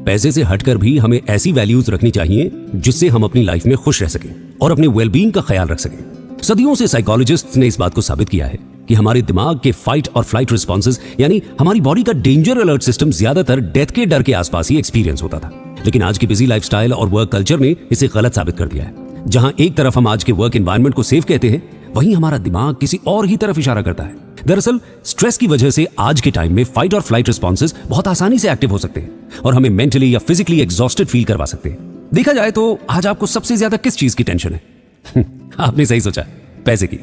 पैसे से हटकर भी हमें ऐसी वैल्यूज रखनी चाहिए जिससे हम अपनी लाइफ में खुश रह सकें और अपने वेलबींग का ख्याल रख सकें। सदियों से साइकोलॉजिस्ट्स ने इस बात को साबित किया है कि हमारे दिमाग के फाइट और फ्लाइट रिस्पॉन्सेज यानी हमारी बॉडी का डेंजर अलर्ट सिस्टम ज्यादातर डेथ के डर के आसपास ही एक्सपीरियंस होता था। लेकिन आज की बिजी लाइफस्टाइल और वर्क कल्चर ने इसे गलत साबित कर दिया है। जहां एक तरफ हम आज के वर्क एनवायरनमेंट को सेफ कहते हैं, वहीं हमारा दिमाग किसी और ही तरफ इशारा करता है। दरअसल स्ट्रेस की वजह से आज के टाइम में फाइट और फ्लाइट रिस्पॉन्सेज बहुत आसानी से एक्टिव हो सकते हैं और हमें मेंटली या फिजिकली एग्जॉस्टेड फील करवा सकते हैं। देखा जाए तो आज आपको सबसे ज्यादा किस चीज की टेंशन है? आपने सही सोचा, पैसे की।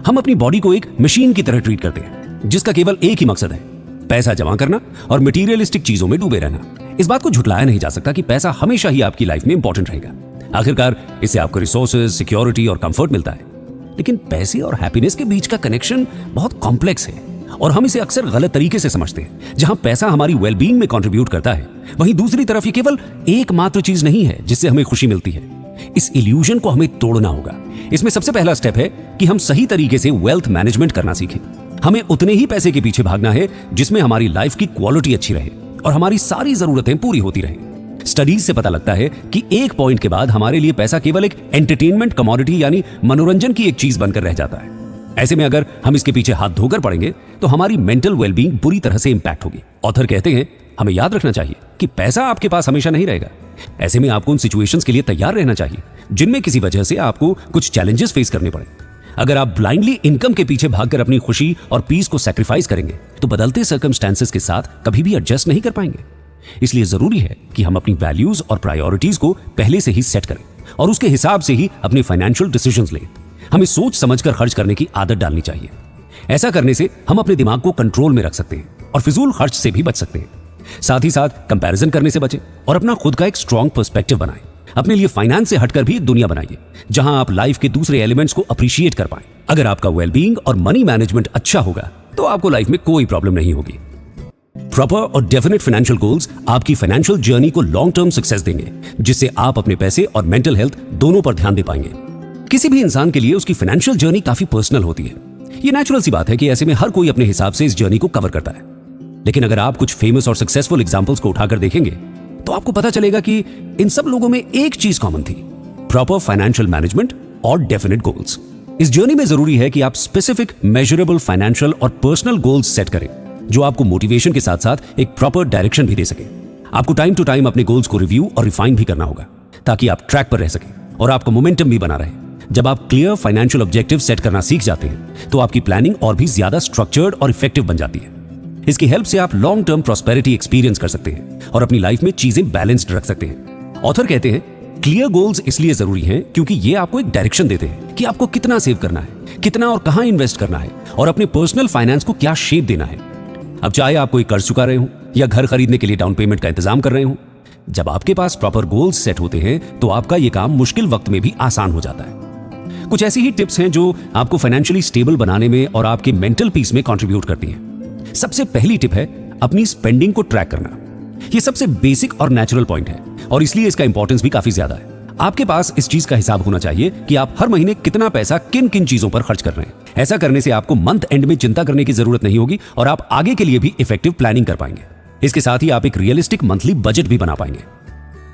हम अपनी बॉडी को एक मशीन की तरह ट्रीट करते हैं जिसका केवल एक ही मकसद है, पैसा जमा करना और मटीरियलिस्टिक चीजों में डूबे रहना। इस बात को झुटलाया नहीं जा सकता कि पैसा हमेशा ही आपकी लाइफ में इंपॉर्टेंट रहेगा। आखिरकार इससे आपको रिसोर्सेज, सिक्योरिटी और कंफर्ट मिलता है। लेकिन पैसे और हैप्पीनेस के बीच का कनेक्शन बहुत कॉम्प्लेक्स है और हम इसे अक्सर गलत तरीके से समझते हैं। जहां पैसा हमारी वेलबींग में कंट्रीब्यूट करता है, वहीं दूसरी तरफ ये केवल एकमात्र चीज नहीं है जिससे हमें खुशी मिलती है। इस इल्यूजन को हमें तोड़ना होगा। इसमें सबसे पहला स्टेप है कि हम सही तरीके से वेल्थ मैनेजमेंट करना सीखें। हमें उतने ही पैसे के पीछे भागना है जिसमें हमारी लाइफ की क्वालिटी अच्छी रहे और हमारी सारी जरूरतें पूरी होती रहें। स्टडीज से पता लगता है कि एक पॉइंट के बाद हमारे लिए पैसा केवल एक एंटरटेनमेंट कमोडिटी यानी मनोरंजन की एक चीज बनकर रह जाता है। ऐसे में अगर हम इसके पीछे हाथ धोकर पड़ेंगे तो हमारी मेंटल वेलबींग बुरी तरह से इंपैक्ट होगी। ऑथर कहते हैं, हमें याद रखना चाहिए कि पैसा आपके पास हमेशा नहीं रहेगा। ऐसे में आपको उन सिचुएशंस के लिए तैयार रहना चाहिए जिनमें किसी वजह से आपको कुछ चैलेंजेस फेस करने पड़े। अगर आप ब्लाइंडली इनकम के पीछे भागकर अपनी खुशी और पीस को सैक्रिफाइस करेंगे तो बदलते सर्कमस्टेंसेस के साथ कभी भी एडजस्ट नहीं कर पाएंगे। इसलिए जरूरी है कि हम अपनी वैल्यूज और प्रायोरिटीज को पहले से ही सेट करें और उसके हिसाब से ही अपने फाइनेंशियल डिसीजंस लें। हमें सोच समझकर खर्च करने की आदत डालनी चाहिए। ऐसा करने से हम अपने दिमाग को कंट्रोल में रख सकते हैं और फिजूल खर्च से भी बच सकते हैं। साथ ही साथ कंपैरिजन करने से बचें और अपना खुद का एक स्ट्रॉन्ग पर्सपेक्टिव बनाएं। अपने लिए फाइनेंस से हटकर भी एक दुनिया बनाइए जहां आप लाइफ के दूसरे एलिमेंट्स को अप्रिशिएट कर पाएं। अगर आपका वेलबींग और मनी मैनेजमेंट अच्छा होगा तो आपको लाइफ में कोई प्रॉब्लम नहीं होगी। प्रॉपर और डेफिनेट फाइनेंशियल गोल्स आपकी फाइनेंशियल जर्नी को लॉन्ग टर्म सक्सेस देंगे, जिससे आप अपने पैसे और मेंटल हेल्थ दोनों पर ध्यान दे पाएंगे। किसी भी इंसान के लिए उसकी फाइनेंशियल जर्नी काफी पर्सनल होती है। ये नेचुरल सी बात है कि ऐसे में हर कोई अपने हिसाब से इस जर्नी को कवर करता है। लेकिन अगर आप कुछ फेमस और सक्सेसफुल एग्जांपल्स को उठाकर देखेंगे तो आपको पता चलेगा कि इन सब लोगों में एक चीज कॉमन थी, प्रॉपर फाइनेंशियल मैनेजमेंट और डेफिनेट गोल्स। इस जर्नी में जरूरी है कि आप स्पेसिफिक, मेजरेबल फाइनेंशियल और पर्सनल गोल्स सेट करें जो आपको मोटिवेशन के साथ साथ एक प्रॉपर डायरेक्शन भी दे सके। आपको टाइम टू टाइम अपने गोल्स को रिव्यू और रिफाइन भी करना होगा ताकि आप ट्रैक पर रह सकें और आपका मोमेंटम भी बना रहे। जब आप क्लियर फाइनेंशियल ऑब्जेक्टिव सेट करना सीख जाते हैं तो आपकी प्लानिंग और भी ज्यादा स्ट्रक्चर्ड और इफेक्टिव बन जाती है। इसकी हेल्प से आप लॉन्ग टर्म प्रॉस्पेरिटी एक्सपीरियंस कर सकते हैं और अपनी लाइफ में चीजें बैलेंस्ड रख सकते हैं। ऑथर कहते हैं, क्लियर गोल्स इसलिए जरूरी हैं क्योंकि ये आपको एक डायरेक्शन देते हैं कि आपको कितना सेव करना है, कितना और कहां इन्वेस्ट करना है और अपने पर्सनल फाइनेंस को क्या शेप देना है। अब चाहे आप कोई कर्ज चुका रहे हो या घर खरीदने के लिए डाउन पेमेंट का इंतजाम कर रहे हो, जब आपके पास प्रॉपर गोल्स सेट होते हैं तो आपका यह काम मुश्किल वक्त में भी आसान हो जाता है। कुछ ऐसी ही टिप्स हैं जो आपको फाइनेंशियली स्टेबल बनाने में और आपके मेंटल पीस में कंट्रीब्यूट करती हैं। सबसे पहली टिप है अपनी स्पेंडिंग को ट्रैक करना। यह सबसे बेसिक और नेचुरल पॉइंट है और इसलिए इसका इंपॉर्टेंस भी काफी ज्यादा है। आपके पास इस चीज का हिसाब होना चाहिए कि आप हर महीने कितना पैसा किन किन चीजों पर खर्च कर रहे हैं। ऐसा करने से आपको मंथ एंड में चिंता करने की जरूरत नहीं होगी और आप आगे के लिए भी इफेक्टिव प्लानिंग कर पाएंगे। इसके साथ ही आप एक रियलिस्टिक मंथली बजट भी बना पाएंगे।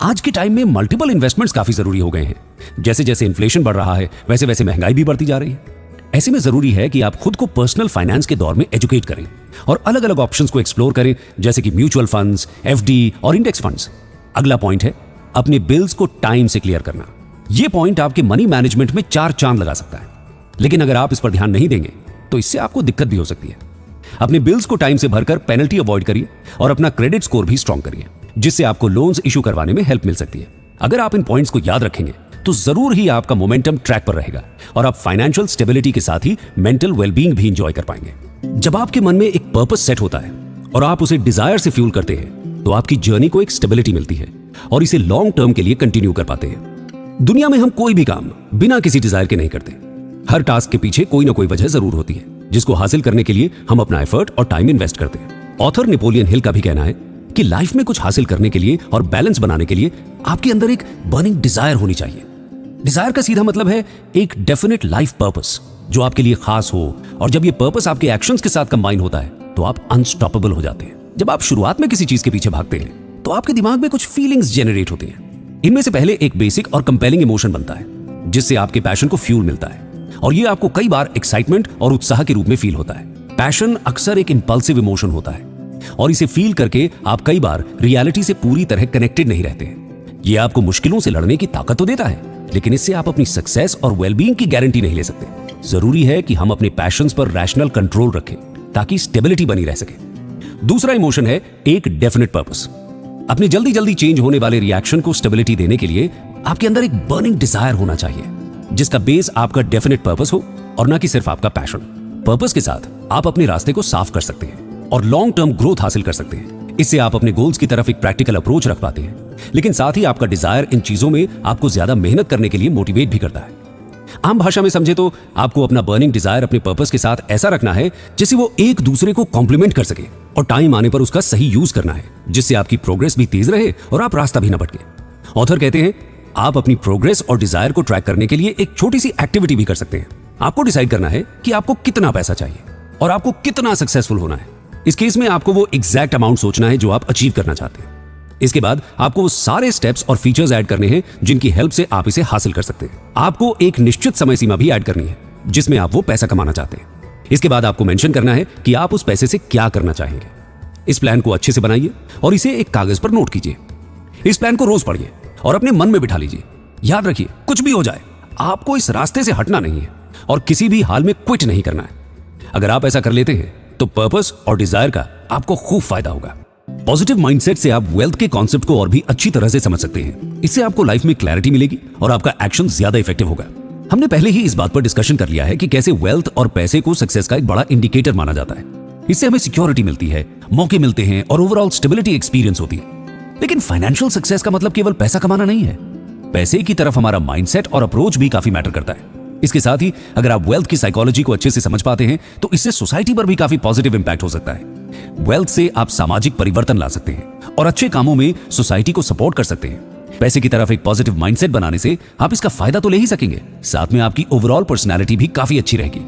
आज के टाइम में मल्टीपल इन्वेस्टमेंट्स काफी जरूरी हो गए हैं। जैसे जैसे इन्फ्लेशन बढ़ रहा है वैसे वैसे महंगाई भी बढ़ती जा रही है। ऐसे में जरूरी है कि आप खुद को पर्सनल फाइनेंस के दौर में एजुकेट करें और अलग अलग ऑप्शंस को एक्सप्लोर करें, जैसे कि म्यूचुअल फंड्स, एफडी और इंडेक्स फंड्स। अगला पॉइंट है अपने बिल्स को टाइम से क्लियर करना। यह पॉइंट आपके मनी मैनेजमेंट में 4 चांद लगा सकता है। लेकिन अगर आप इस पर ध्यान नहीं देंगे तो इससे आपको दिक्कत भी हो सकती है। अपने बिल्स को टाइम से भरकर पेनल्टी अवॉइड करिए और अपना क्रेडिट स्कोर भी स्ट्रांग करिए, जिससे आपको लोन्स इशू करवाने में हेल्प मिल सकती है। अगर आप इन पॉइंट्स को याद रखेंगे तो जरूर ही आपका मोमेंटम ट्रैक पर रहेगा और आप फाइनेंशियल स्टेबिलिटी के साथ ही मेंटल वेलबींग भी इंजॉय कर पाएंगे। जब आपके मन में एक पर्पस सेट होता है और आप उसे डिजायर से फ्यूल करते हैं तो आपकी जर्नी को एक स्टेबिलिटी मिलती है और इसे लॉन्ग टर्म के लिए कंटिन्यू कर पाते हैं। दुनिया में हम कोई भी काम बिना किसी डिजायर के नहीं करते। हर टास्क के पीछे कोई ना कोई वजह जरूर होती है जिसको हासिल करने के लिए हम अपना एफर्ट और टाइम इन्वेस्ट करते हैं। ऑथर नेपोलियन हिल का भी कहना है कि लाइफ में कुछ हासिल करने के लिए और बैलेंस बनाने के लिए आपके अंदर एक बर्निंग डिजायर होनी चाहिए। डिजायर का सीधा मतलब है एक डेफिनेट लाइफ पर्पस जो आपके लिए खास हो, और जब ये पर्पस आपके एक्शंस के साथ कंबाइन होता है तो आप अनस्टॉपेबल हो जाते हैं। जब आप शुरुआत में किसी चीज के पीछे भागते हैं तो आपके दिमाग में कुछ फीलिंग्स जनरेट होती हैं। इनमें से पहले एक बेसिक और कंपेलिंग इमोशन बनता है जिससे आपके पैशन को फ्यूल मिलता है, और ये आपको कई बार एक्साइटमेंट और उत्साह के रूप में फील होता है। पैशन अक्सर एक इंपल्सिव इमोशन होता है और इसे फील करके आप कई बार रियलिटी से पूरी तरह कनेक्टेड नहीं रहते हैं। ये आपको मुश्किलों से लड़ने की ताकत तो देता है, लेकिन इससे आप अपनी सक्सेस और वेलबींग की गारंटी नहीं ले सकते। जरूरी है कि हम अपने पैशंस पर रैशनल कंट्रोल रखें ताकि स्टेबिलिटी बनी रह सके। दूसरा इमोशन है एक डेफिनेट पर्पस। अपने जल्दी जल्दी चेंज होने वाले रिएक्शन को स्टेबिलिटी देने के लिए आपके अंदर एक बर्निंग डिजायर होना चाहिए जिसका बेस आपका डेफिनेट पर्पस हो और ना कि सिर्फ आपका पैशन। पर्पस के साथ आप अपने रास्ते को साफ कर सकते हैं और लॉन्ग टर्म ग्रोथ हासिल कर सकते हैं। इससे आप अपने गोल्स की तरफ एक प्रैक्टिकल अप्रोच रख पाते हैं, लेकिन साथ ही आपका डिजायर इन चीजों में आपको ज्यादा मेहनत करने के लिए मोटिवेट भी करता है। आम भाषा में समझे तो आपको अपना बर्निंग डिजायर अपने पर्पस के साथ ऐसा रखना है जिससे वो एक दूसरे को कॉम्प्लीमेंट कर सके, और टाइम आने पर उसका सही यूज करना है जिससे आपकी प्रोग्रेस भी तेज रहे और आप रास्ता भी न भटके। ऑथर कहते हैं आप अपनी प्रोग्रेस और डिजायर को ट्रैक करने के लिए एक छोटी सी एक्टिविटी भी कर सकते हैं। आपको डिसाइड करना है कि आपको कितना पैसा चाहिए और आपको कितना सक्सेसफुल होना है। इस केस में आपको वो एग्जैक्ट अमाउंट सोचना है जो आप अचीव करना चाहते हैं। इसके बाद आपको वो सारे स्टेप्स और फीचर्स ऐड करने हैं जिनकी हेल्प से आप इसे हासिल कर सकते हैं। आपको एक निश्चित समय सीमा भी ऐड करनी है जिसमें आप वो पैसा कमाना चाहते हैं। इसके बाद आपको मेंशन करना है कि आप उस पैसे से क्या करना चाहेंगे। इस प्लान को अच्छे से बनाइए और इसे एक कागज पर नोट कीजिए। इस प्लान को रोज पढ़िए और अपने मन में बिठा लीजिए। याद रखिए, कुछ भी हो जाए आपको इस रास्ते से हटना नहीं है और किसी भी हाल में क्विट नहीं करना है। अगर आप ऐसा कर लेते हैं तो पर्पस और डिजायर का आपको खूब फायदा होगा। पॉजिटिव माइंडसेट से आप वेल्थ के कॉन्सेप्ट को और भी अच्छी तरह से समझ सकते हैं। इससे आपको लाइफ में क्लैरिटी मिलेगी और आपका एक्शन ज्यादा इफेक्टिव होगा। हमने पहले ही इस बात पर डिस्कशन कर लिया है कि कैसे वेल्थ और पैसे को सक्सेस का एक बड़ा इंडिकेटर माना जाता है। इससे हमें सिक्योरिटी मिलती है, मौके मिलते हैं और ओवरऑल स्टेबिलिटी एक्सपीरियंस होती है। लेकिन फाइनेंशियल सक्सेस का मतलब केवल पैसा कमाना नहीं है। पैसे की तरफ हमारा माइंडसेट और अप्रोच भी काफी मैटर करता है। इसके साथ ही अगर आप वेल्थ की साइकोलॉजी को अच्छे से समझ पाते हैं तो इससे सोसाइटी पर भी काफी पॉजिटिव इंपैक्ट हो सकता है। वेल्थ से आप सामाजिक परिवर्तन ला सकते हैं और अच्छे कामों में सोसाइटी को सपोर्ट कर सकते हैं। पैसे की तरफ एक पॉजिटिव माइंडसेट बनाने से आप इसका फायदा तो ले ही सकेंगे, साथ में आपकी ओवरऑल पर्सनैलिटी भी काफी अच्छी रहेगी।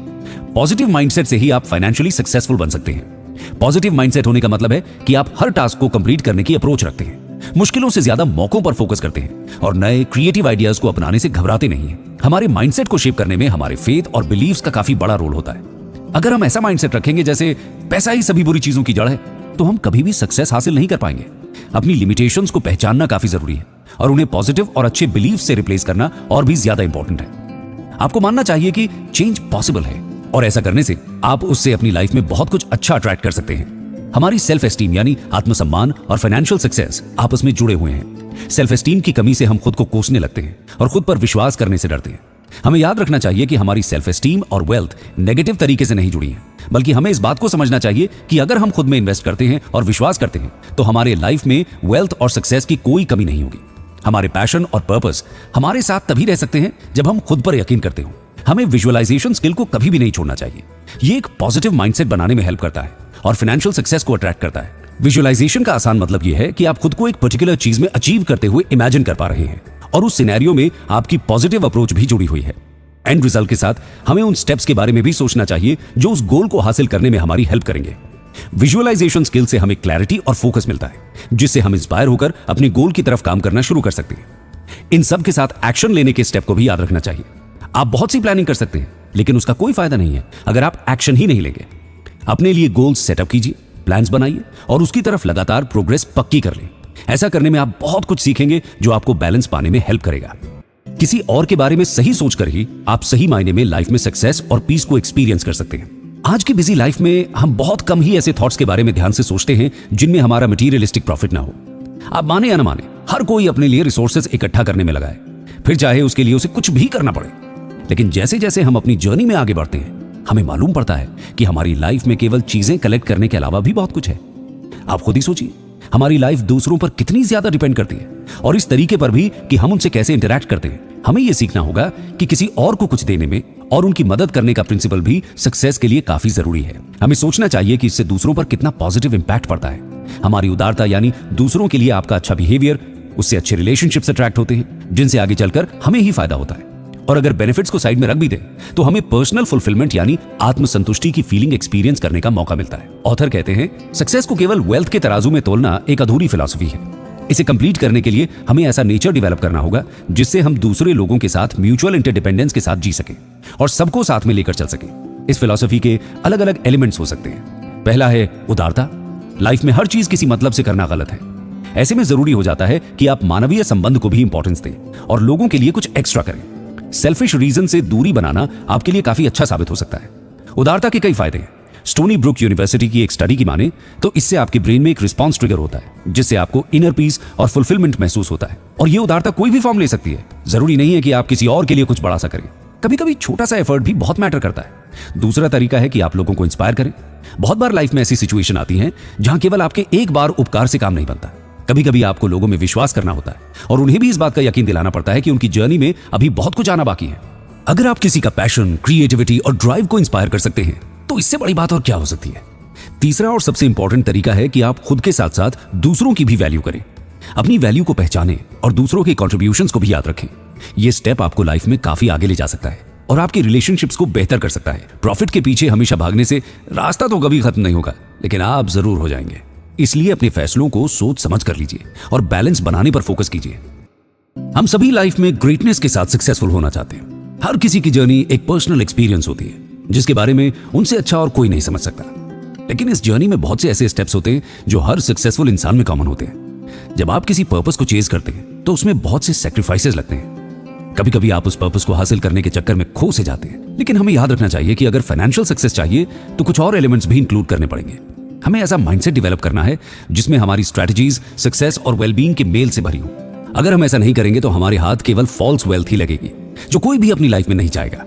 पॉजिटिव माइंडसेट से ही आप फाइनेंशियली सक्सेसफुल बन सकते हैं। पॉजिटिव माइंडसेट होने का मतलब है कि आप हर टास्क को कंप्लीट करने की अप्रोच रखते हैं, मुश्किलों से ज्यादा मौकों पर फोकस करते हैं और नए क्रिएटिव आइडियाज को अपनाने से घबराते नहीं हैं। हमारे माइंडसेट को शेप करने में हमारे फेथ और बिलीव्स का काफी बड़ा रोल होता है। अगर हम ऐसा माइंडसेट रखेंगे जैसे पैसा ही सभी बुरी चीजों की जड़ है, तो हम कभी भी सक्सेस हासिल नहीं कर पाएंगे। अपनी लिमिटेशंस को पहचानना काफी जरूरी है और उन्हें पॉजिटिव और अच्छे बिलीफ से रिप्लेस करना और भी ज्यादा इंपॉर्टेंट है। आपको मानना चाहिए कि चेंज पॉसिबल है और ऐसा करने से आप उससे अपनी लाइफ में बहुत कुछ अच्छा अट्रैक्ट कर सकते हैं। हमारी सेल्फ एस्टीम यानी आत्मसम्मान और फाइनेंशियल सक्सेस आपस में जुड़े हुए हैं। सेल्फ एस्टीम की कमी से हम खुद को कोसने लगते हैं और खुद पर विश्वास करने से डरते हैं। हमें याद रखना चाहिए कि हमारी सेल्फ एस्टीम और वेल्थ नेगेटिव तरीके से नहीं जुड़ी है, बल्कि हमें इस बात को समझना चाहिए कि अगर हम खुद में इन्वेस्ट करते हैं और विश्वास करते हैं तो हमारे लाइफ में वेल्थ और सक्सेस की कोई कमी नहीं होगी। हमारे पैशन और पर्पस हमारे साथ तभी रह सकते हैं जब हम खुद पर यकीन करते हो। हमें विजुअलाइजेशन स्किल को कभी भी नहीं छोड़ना चाहिए। ये एक पॉजिटिव माइंडसेट बनाने में हेल्प करता है और फाइनेंशियल सक्सेस को अट्रैक्ट करता है। विजुअलाइजेशन का आसान मतलब यह है कि आप खुद को एक पर्टिकुलर चीज में अचीव करते हुए इमेजिन कर पा रहे हैं और उस सिनेरियो में आपकी पॉजिटिव अप्रोच भी जुड़ी हुई है। एंड रिजल्ट के साथ हमें उन स्टेप्स के बारे में भी सोचना चाहिए जो उस गोल को हासिल करने में हमारी हेल्प करेंगे। विजुअलाइजेशन स्किल से हमें क्लैरिटी और फोकस मिलता है, जिससे हम इंस्पायर होकर अपने गोल की तरफ काम करना शुरू कर सकते हैं। इन सब के साथ एक्शन लेने के स्टेप को भी याद रखना चाहिए। आप बहुत सी प्लानिंग कर सकते हैं, लेकिन उसका कोई फायदा नहीं है अगर आप एक्शन ही नहीं लेंगे। अपने लिए गोल्स सेटअप कीजिए, प्लान्स बनाइए और उसकी तरफ लगातार प्रोग्रेस पक्की कर लें। ऐसा करने में आप बहुत कुछ सीखेंगे जो आपको बैलेंस पाने में हेल्प करेगा। किसी और के बारे में सही सोचकर ही आप सही मायने में लाइफ में सक्सेस और पीस को एक्सपीरियंस कर सकते हैं। आज की बिजी लाइफ में हम बहुत कम ही ऐसे थॉट्स के बारे में ध्यान से सोचते हैं जिनमें हमारा मटीरियलिस्टिक प्रॉफिट ना हो। आप माने या ना माने, हर कोई अपने लिए रिसोर्सेज इकट्ठा करने में लगा है, फिर चाहे उसके लिए उसे कुछ भी करना पड़े। लेकिन जैसे जैसे हम अपनी जर्नी में आगे बढ़ते हैं, हमें मालूम पड़ता है कि हमारी लाइफ में केवल चीजें कलेक्ट करने के अलावा भी बहुत कुछ है। आप खुद ही सोचिए, हमारी लाइफ दूसरों पर कितनी ज्यादा डिपेंड करती है और इस तरीके पर भी कि हम उनसे कैसे इंटरैक्ट करते हैं। हमें यह सीखना होगा कि किसी और को कुछ देने में और उनकी मदद करने का प्रिंसिपल भी सक्सेस के लिए काफी जरूरी है। हमें सोचना चाहिए कि इससे दूसरों पर कितना पॉजिटिव इंपैक्ट पड़ता है। हमारी उदारता यानी दूसरों के लिए आपका अच्छा बिहेवियर, उससे अच्छे रिलेशनशिप्स अट्रैक्ट होते हैं जिनसे आगे चलकर हमें ही फायदा होता है। और अगर बेनिफिट्स को साइड में रख भी दें तो हमें पर्सनल फुलफिलमेंट यानी आत्मसंतुष्टि की फीलिंग एक्सपीरियंस करने का मौका मिलता है। ऑथर कहते हैं, सक्सेस को केवल वेल्थ के तराजू में तोलना एक अधूरी फिलॉसफी है। इसे कंप्लीट करने के लिए हमें ऐसा नेचर डेवलप करना होगा जिससे हम दूसरे लोगों के साथ म्यूचुअल इंटरडिपेंडेंस के साथ जी सकें और सबको साथ में लेकर चल सकें। इस फिलॉसफी के अलग अलग एलिमेंट्स हो सकते हैं। पहला है उदारता। लाइफ में हर चीज किसी मतलब से करना गलत है। ऐसे में जरूरी हो जाता है कि आप मानवीय संबंध को भी इंपॉर्टेंस दें और लोगों के लिए कुछ एक्स्ट्रा करें। सेल्फिश रीजन से दूरी बनाना आपके लिए काफी अच्छा साबित हो सकता है। उदारता के कई फायदे हैं। स्टोनी ब्रुक यूनिवर्सिटी की एक स्टडी की माने तो इससे आपके ब्रेन में एक रिस्पॉन्स ट्रिगर होता है जिससे आपको इनर पीस और फुलफिलमेंट महसूस होता है। और ये उदारता कोई भी फॉर्म ले सकती है। जरूरी नहीं है कि आप किसी और के लिए कुछ बड़ा सा करें। कभी कभी छोटा सा एफर्ट भी बहुत मैटर करता है। दूसरा तरीका है कि आप लोगों को इंस्पायर करें। बहुत बार लाइफ में ऐसी सिचुएशन आती है जहां केवल आपके एक बार उपकार से काम नहीं बनता। कभी कभी आपको लोगों में विश्वास करना होता है और उन्हें भी इस बात का यकीन दिलाना पड़ता है कि उनकी जर्नी में अभी बहुत कुछ आना बाकी है। अगर आप किसी का पैशन, क्रिएटिविटी और ड्राइव को इंस्पायर कर सकते हैं तो इससे बड़ी बात और क्या हो सकती है। तीसरा और सबसे इंपॉर्टेंट तरीका है कि आप खुद के साथ साथ दूसरों की भी वैल्यू करें। अपनी वैल्यू को पहचानें और दूसरों के कॉन्ट्रीब्यूशंस को भी याद रखें। यह स्टेप आपको लाइफ में काफी आगे ले जा सकता है और आपकी रिलेशनशिप्स को बेहतर कर सकता है। प्रॉफिट के पीछे हमेशा भागने से रास्ता तो कभी खत्म नहीं होगा, लेकिन आप जरूर हो जाएंगे। इसलिए अपने फैसलों को सोच समझ कर लीजिए और बैलेंस बनाने पर फोकस कीजिए। हम सभी लाइफ में ग्रेटनेस के साथ सक्सेसफुल होना चाहते हैं। हर किसी की जर्नी एक पर्सनल एक्सपीरियंस होती है जिसके बारे में उनसे अच्छा और कोई नहीं समझ सकता। लेकिन इस जर्नी में बहुत से ऐसे स्टेप्स होते हैं जो हर सक्सेसफुल इंसान में कॉमन होते हैं। जब आप किसी पर्पस को चेज करते हैं तो उसमें बहुत से सैक्रिफाइसेस लगते हैं। कभी कभी आप उस पर्पस को हासिल करने के चक्कर में खो से जाते हैं। लेकिन हमें याद रखना चाहिए कि अगर फाइनेंशियल सक्सेस चाहिए तो कुछ और एलिमेंट्स भी इंक्लूड करने पड़ेंगे। हमें ऐसा माइंडसेट डेवलप करना है जिसमें हमारी स्ट्रैटेजीज सक्सेस और वेलबींग के मेल से भरी हो। अगर हम ऐसा नहीं करेंगे तो हमारे हाथ केवल फॉल्स वेल्थ ही लगेगी जो कोई भी अपनी लाइफ में नहीं चाहेगा।